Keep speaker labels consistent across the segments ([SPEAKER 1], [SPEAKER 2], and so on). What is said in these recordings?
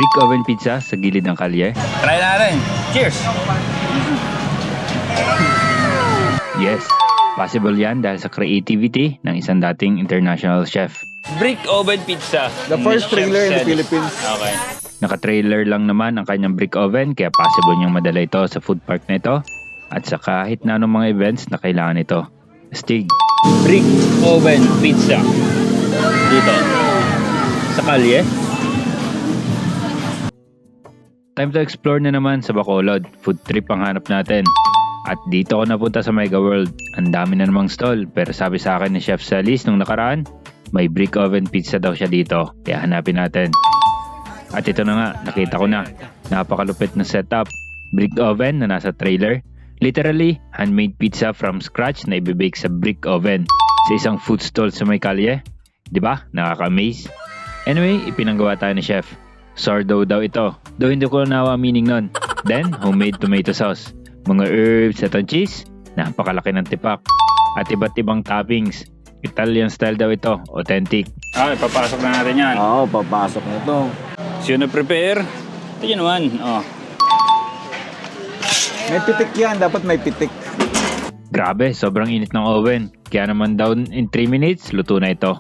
[SPEAKER 1] Brick oven pizza sa gilid ng kalye?
[SPEAKER 2] Try natin. Cheers!
[SPEAKER 1] Yes, possible yan dahil sa creativity ng isang dating international chef.
[SPEAKER 2] Brick oven pizza.
[SPEAKER 3] The first
[SPEAKER 2] Chef
[SPEAKER 3] trailer in the
[SPEAKER 2] said.
[SPEAKER 3] Philippines.
[SPEAKER 2] Okay.
[SPEAKER 1] Naka-trailer lang naman ang kanyang brick oven kaya possible niyang madala ito sa food park na ito at sa kahit na anong mga events na kailangan ito. Stig.
[SPEAKER 2] Brick oven pizza. Dito. Sa kalye.
[SPEAKER 1] Time to explore na naman sa Bacolod. Food trip ang hanap natin. At dito ako napunta sa Mega World. Ang dami na namang stall pero sabi sa akin ni Chef Salis nung nakaraan, may brick oven pizza daw siya dito. Kaya hanapin natin. At ito na nga, nakita ko na. Napakalupit na setup. Brick oven na nasa trailer. Literally, handmade pizza from scratch na ibibake sa brick oven sa isang food stall sa may kalye. Diba? Nakaka-amaze. Anyway, ipinanggawa tayo ni Chef. Sourdough daw ito. Though hindi ko nawa meaning nun. Then, homemade tomato sauce. Mga herbs at ang cheese. Napakalaki ng tipak. At iba't ibang toppings. Italian style daw ito. Authentic.
[SPEAKER 2] Okay, papasok na natin yan.
[SPEAKER 3] Oo, papasok na ito.
[SPEAKER 2] So, na-prepare. Ito yun naman. Oh.
[SPEAKER 3] May pitik yan, dapat may pitik.
[SPEAKER 1] Grabe, sobrang init ng oven. Kaya naman down in 3 minutes, luto na ito.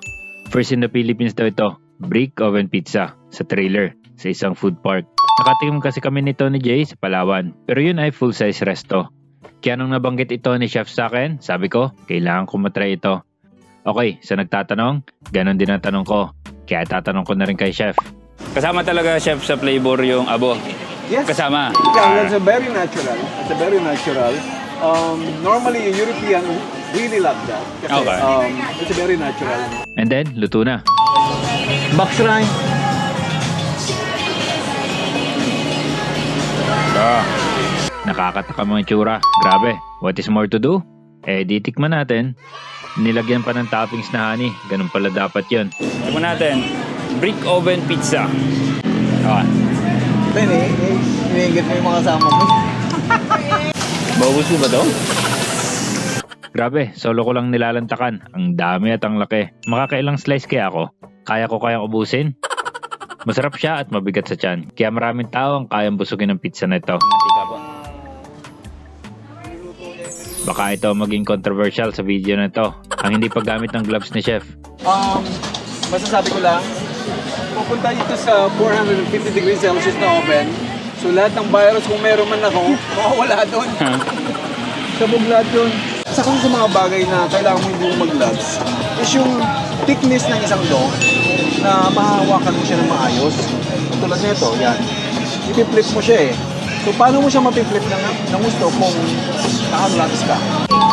[SPEAKER 1] First in the Philippines daw ito. Brick oven pizza sa trailer sa isang food park. Nakatikim kasi kami nito ni Jay sa Palawan. Pero yun ay full size resto. Kaya nung nabanggit ito ni Chef sa akin, sabi ko, kailangan ko matry ito. Okay, sa nagtatanong, ganon din ang tanong ko. Kaya tatanong ko na rin kay Chef.
[SPEAKER 2] Kasama talaga, chef, sa flavor yung abo.
[SPEAKER 3] Yes.
[SPEAKER 2] Kasama.
[SPEAKER 3] Yeah, that's a very natural. It's a very natural. Normally, European really love that. Kasi,
[SPEAKER 2] Okay.
[SPEAKER 3] it's a very natural.
[SPEAKER 1] And then, luto na.
[SPEAKER 3] Box rice.
[SPEAKER 2] Ah.
[SPEAKER 1] Nakakatakam ang itsura. Grabe, what is more to do? Eh, di tikman natin. Nilagyan pa ng toppings na honey. Ganun pala dapat yun.
[SPEAKER 2] Tignan natin. Brick oven pizza. Okay.
[SPEAKER 3] Then, iniingit mo yung mga kasama mo.
[SPEAKER 2] Bagus mo ba to?
[SPEAKER 1] Grabe, solo ko lang nilalantakan. Ang dami at ang laki. Makakailang slice kaya ako? Kaya ko kayang ubusin? Masarap siya at mabigat sa tiyan. Kaya maraming tao ang kayang busugin ng pizza na ito.
[SPEAKER 2] Mantika po.
[SPEAKER 1] Baka ito maging controversial sa video na ito. Ang hindi paggamit ng gloves ni Chef.
[SPEAKER 3] Masasabi ko lang, pupunta dito sa 450 degrees Celsius na oven. So lahat ng virus, kung meron man ako, makawala doon. Sabog lahat doon. Isa kung sa mga bagay na kailangan mo hindi mo mag-gloves is yung thickness ng isang dough na mahahawakan mo siya ng maayos. Tulad nito, yan. Ipiflip mo siya eh. So paano mo siya mapiflip ng gusto kung naka-gloves ka?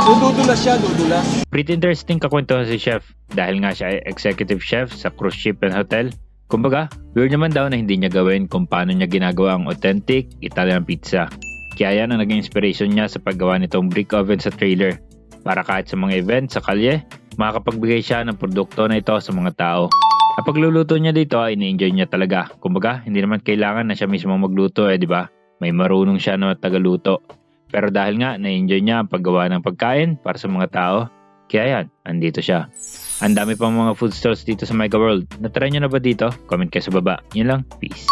[SPEAKER 3] So dudulas siya, dudulas.
[SPEAKER 1] Pretty interesting kakwentuhan si Chef. Dahil nga siya ay executive chef sa cruise ship and hotel. Kumbaga, weird naman daw na hindi niya gawin kung paano niya ginagawa ang authentic Italian pizza. Kaya yan ang naging inspiration niya sa paggawa nitong brick oven sa trailer. Para kahit sa mga event sa kalye, makakapagbigay siya ng produkto na ito sa mga tao. At pagluluto niya dito ay ini-enjoy niya talaga. Kumbaga, hindi naman kailangan na siya mismo magluto di ba? May marunong siya na tagaluto. Pero dahil nga na-enjoy niya ang paggawa ng pagkain para sa mga tao, kaya yan, andito siya. Ang dami pang mga food stalls dito sa Mega World. Natry nyo na ba dito? Comment kayo sa baba. Yun lang. Peace.